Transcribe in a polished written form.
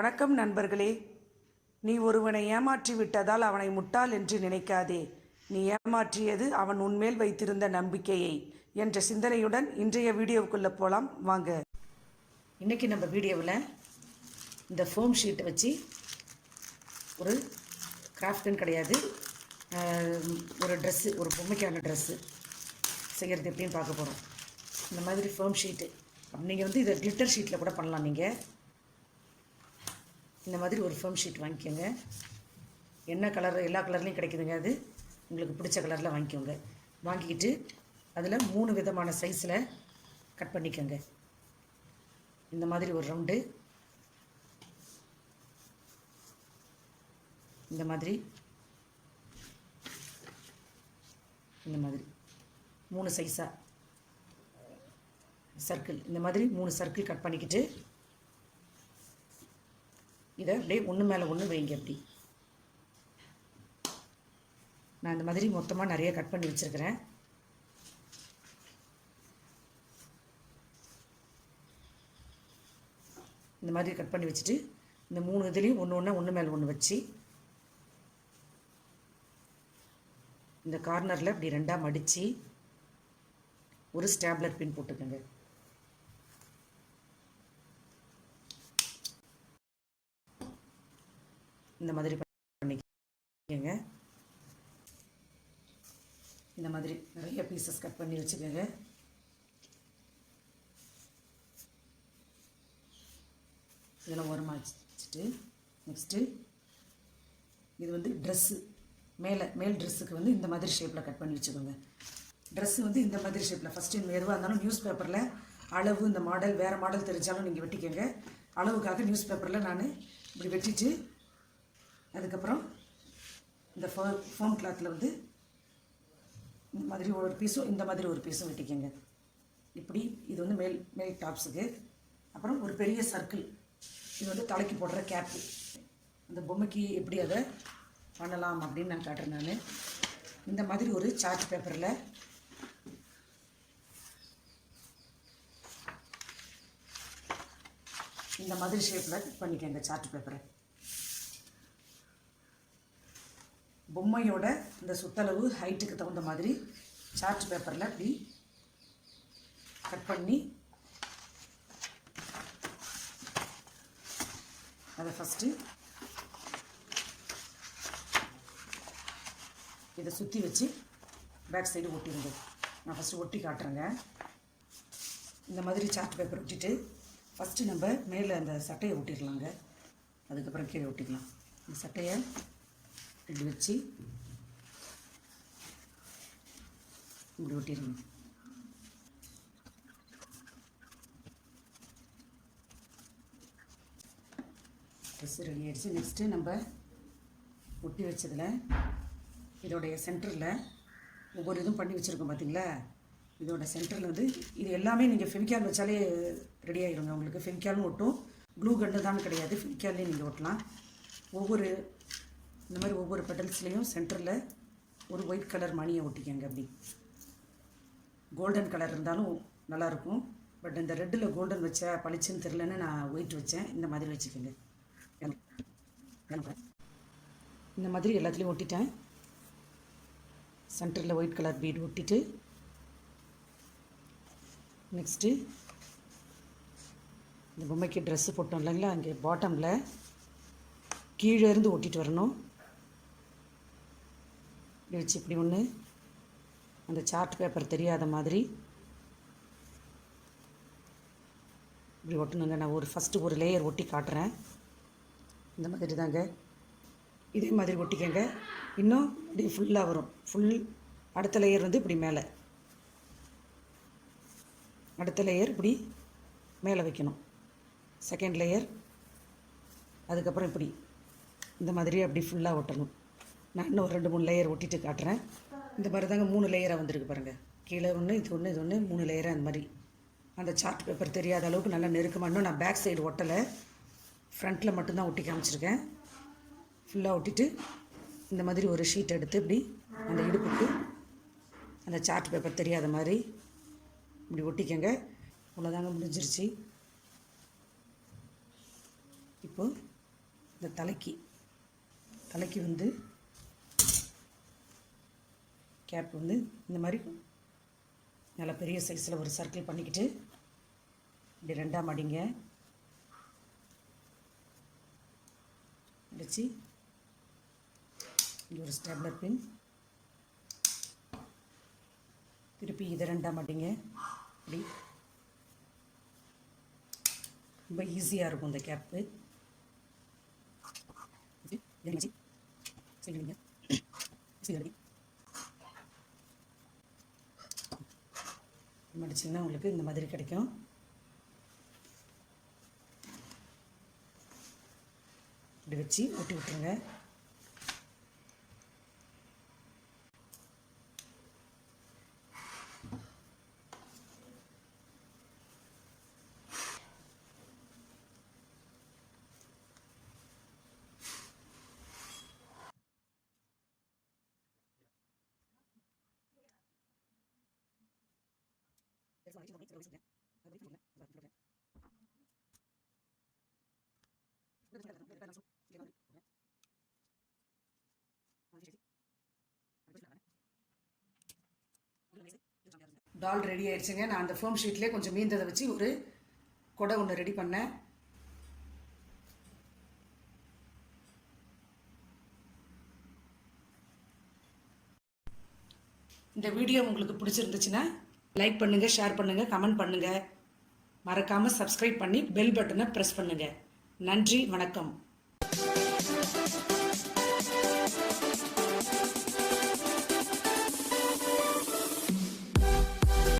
வணக்கம் நண்பர்களே. நீ ஒருவனை ஏமாற்றி விட்டதால் அவனை முட்டாள் என்று நினைக்காதே. நீ ஏமாற்றியது அவன் உன்மேல் வைத்திருந்த நம்பிக்கையை என்ற சிந்தனையுடன் இன்றைய வீடியோவுக்குள்ளே போகலாம் வாங்க. இன்றைக்கி நம்ம வீடியோவில் இந்த ஃபோம் ஷீட்டை வச்சு ஒரு கிராஃப்ட்னு கிடையாது, ஒரு ட்ரெஸ்ஸு, ஒரு பொம்மைக்கான ட்ரெஸ்ஸு செய்கிறது எப்படின்னு பார்க்க போகிறோம். இந்த மாதிரி ஃபோம் ஷீட்டு நீங்கள் இதை கிளிட்டர் ஷீட்டில் கூட பண்ணலாம். நீங்கள் இந்த மாதிரி ஒரு ஃபோம் ஷீட் வாங்கிக்கோங்க. என்ன கலர், எல்லா கலர்லேயும் கிடைக்குதுங்க. அது உங்களுக்கு பிடிச்ச கலரில் வாங்கிக்கோங்க. வாங்கிக்கிட்டு அதில் 3 விதமான சைஸில் கட் பண்ணிக்கோங்க. இந்த மாதிரி ஒரு ரவுண்டு, இந்த மாதிரி 3 சைஸாக சர்க்கிள், இந்த மாதிரி 3 சர்க்கிள் கட் பண்ணிக்கிட்டு இதை அப்படியே ஒன்று மேலே ஒன்று வைங்க. அப்படி நான் இந்த மாதிரி மொத்தமாக நிறைய கட் பண்ணி வச்சுருக்கிறேன். இந்த மாதிரி கட் பண்ணி வச்சுட்டு இந்த 3 இதுலேயும் ஒன்று மேலே ஒன்று வச்சு இந்த கார்னரில் இப்படி 2ஆக மடித்து ஒரு ஸ்டாப்லர் பின் போட்டுக்கோங்க. இந்த மாதிரி பண்ணிக்கோங்க. இந்த மாதிரி நிறைய பீசஸ் கட் பண்ணி வச்சுக்கோங்க. இதெல்லாம் ஓரமாக வச்சுட்டு நெக்ஸ்ட்டு இது ட்ரெஸ்ஸு, மேல் ட்ரெஸ்ஸுக்கு இந்த மாதிரி ஷேப்பில் கட் பண்ணி வச்சுக்கோங்க. ட்ரெஸ்ஸு இந்த மாதிரி ஷேப்பில் ஃபஸ்ட்டு எதுவாக இருந்தாலும் நியூஸ் பேப்பரில் அளவு, இந்த மாடல் வேறு மாடல் தெரிஞ்சாலும் நீங்கள் வெட்டிக்கோங்க. அளவுக்காக நியூஸ் பேப்பரில் நான் இப்படி வெட்டிட்டு அதுக்கப்புறம் இந்த ஃபோம் கிளாத்தில் இந்த மாதிரி ஒரு பீஸும் இந்த மாதிரி ஒரு பீஸும் வெட்டிக்கோங்க. இப்படி இது மேல் டாப்ஸுக்கு. அப்புறம் ஒரு பெரிய சர்க்கிள், இது தலைக்கு போடுற கேப்பு. இந்த பொம்மைக்கு எப்படி அதை பண்ணலாம் அப்படின்னு நான் காட்டுறேன். நான் இந்த மாதிரி ஒரு சார்ட் பேப்பரில் இந்த மாதிரி ஷேப்பில் கட் பண்ணிக்கோங்க. சார்ட் பேப்பரை பொம்மையோட இந்த சுத்தளவு ஹைட்டுக்கு தகுந்த மாதிரி சார்ட் பேப்பரில் இப்படி கட் பண்ணி அதை ஃபஸ்ட்டு இதை சுற்றி வச்சு பேக் சைடு ஒட்டிடுங்க. நான் ஃபஸ்ட்டு ஒட்டி காட்டுறேங்க. இந்த மாதிரி சார்ட் பேப்பர் ஒட்டிட்டு ஃபஸ்ட்டு நம்ம மேலே அந்த சட்டையை ஒட்டிடலாங்க. அதுக்கப்புறம் கீழே ஒட்டிக்கலாம். இந்த சட்டையை இப்படி வச்சு இப்படி ஒட்டிடுங்க. ட்ரெஸ்ஸு ரெடி ஆகிடுச்சு. நெக்ஸ்ட்டு நம்ம ஒட்டி வச்சதில் இதோடைய சென்டரில் ஒவ்வொரு இதுவும் பண்ணி வச்சுருக்கோம் பார்த்தீங்களா. இதோட சென்டரில் இது எல்லாமே நீங்கள் ஃபெவிக்கால் வச்சாலே ரெடி ஆகிடுங்க. உங்களுக்கு ஃபெவிக்காலும் ஒட்டும், க்ளூ கன்னு தான் கிடையாது, ஃபெவிக்கால்லையும் நீங்கள் ஒட்டலாம். இந்த மாதிரி ஒவ்வொரு பெட்டல்ஸ்லேயும் சென்டரில் ஒரு ஒயிட் கலர் மணியை ஒட்டிக்கங்க. அப்படி கோல்டன் கலர் இருந்தாலும் நல்லாயிருக்கும். பட் இந்த ரெட்டில் கோல்டன் வச்சா பளிச்சுன்னு தெரிலன்னு நான் ஒயிட் வச்சேன். இந்த மாதிரி வச்சுக்கோங்க. இந்த மாதிரி எல்லாத்துலேயும் ஒட்டிட்டேன். சென்டரில் ஒயிட் கலர் பீட் ஒட்டிட்டு நெக்ஸ்ட்டு இந்த பொம்மைக்கு ட்ரெஸ்ஸு போட்டோம் இல்லைங்களா, அங்கே பாட்டமில் கீழே இருந்து ஒட்டிட்டு வரணும். இப்படி வச்சு இப்படி ஒன்று அந்த சார்ட் பேப்பர் தெரியாத மாதிரி இப்படி ஒட்டணுங்க. நான் ஃபஸ்ட்டு ஒரு லேயர் ஒட்டி காட்டுறேன். இந்த மாதிரி தாங்க, இதே மாதிரி ஒட்டிக்கங்க. இன்னும் இப்படி ஃபுல்லாக வரும். அடுத்த லேயர் இப்படி மேலே, அடுத்த லேயர் இப்படி மேலே வைக்கணும். செகண்ட் லேயர், அதுக்கப்புறம் இப்படி இந்த மாதிரி அப்படி ஃபுல்லாக ஒட்டணும். நான் இன்னும் ஒரு 2-3 லேயர் ஒட்டிட்டு காட்டுறேன். இந்த மாதிரி தாங்க 3 லேயராக வந்திருக்கு பாருங்கள். கீழே ஒன்று, இது 3 லேயராக அந்த மாதிரி. அந்த சார்ட் பேப்பர் தெரியாத அளவுக்கு நல்லா நெருக்கமாக. இன்னும் நான் பேக் சைடு ஒட்டலை, ஃப்ரண்ட்டில் மட்டும்தான் ஒட்டி காமிச்சிருக்கேன். ஃபுல்லாக ஒட்டிட்டு இந்த மாதிரி ஒரு ஷீட் எடுத்து இப்படி அந்த இடுப்புக்கு அந்த சார்ட் பேப்பர் தெரியாத மாதிரி இப்படி ஒட்டிக்கங்க. அவ்வளோதாங்க, முடிஞ்சிருச்சு. இப்போது இந்த தலைக்கு வந்து கேப் வந்து இந்த மாதிரி நல்ல பெரிய சைஸில் ஒரு சர்க்கிள் பண்ணிக்கிட்டு இப்படி ரெண்டாக மடிங்க. அடித்து இங்கே ஒரு ஸ்டேப்லர் பின், திருப்பி இதை ரெண்டாக மடிங்க. இப்படி ரொம்ப ஈஸியாக இருக்கும் இந்த கேப்பு. மடிச்சிங்கன்னா உங்களுக்கு இந்த மாதிரி கிடைக்கும். இப்படி வச்சு ஒட்டி விட்டுருங்க. டால் ரெடி ஆயிடுச்சுங்க. நான் அந்த ஃபோம் ஷீட்லேயே கொஞ்சம் மீந்ததை வச்சு ஒரு கொடை ஒன்று ரெடி பண்ணேன். இந்த வீடியோ உங்களுக்கு பிடிச்சிருந்துச்சுன்னா லைக் பண்ணுங்கள், ஷேர் பண்ணுங்கள், கமெண்ட் பண்ணுங்கள். மறக்காமல் சப்ஸ்கிரைப் பண்ணி பெல் பட்டனை ப்ரெஸ் பண்ணுங்கள். நன்றி, வணக்கம்.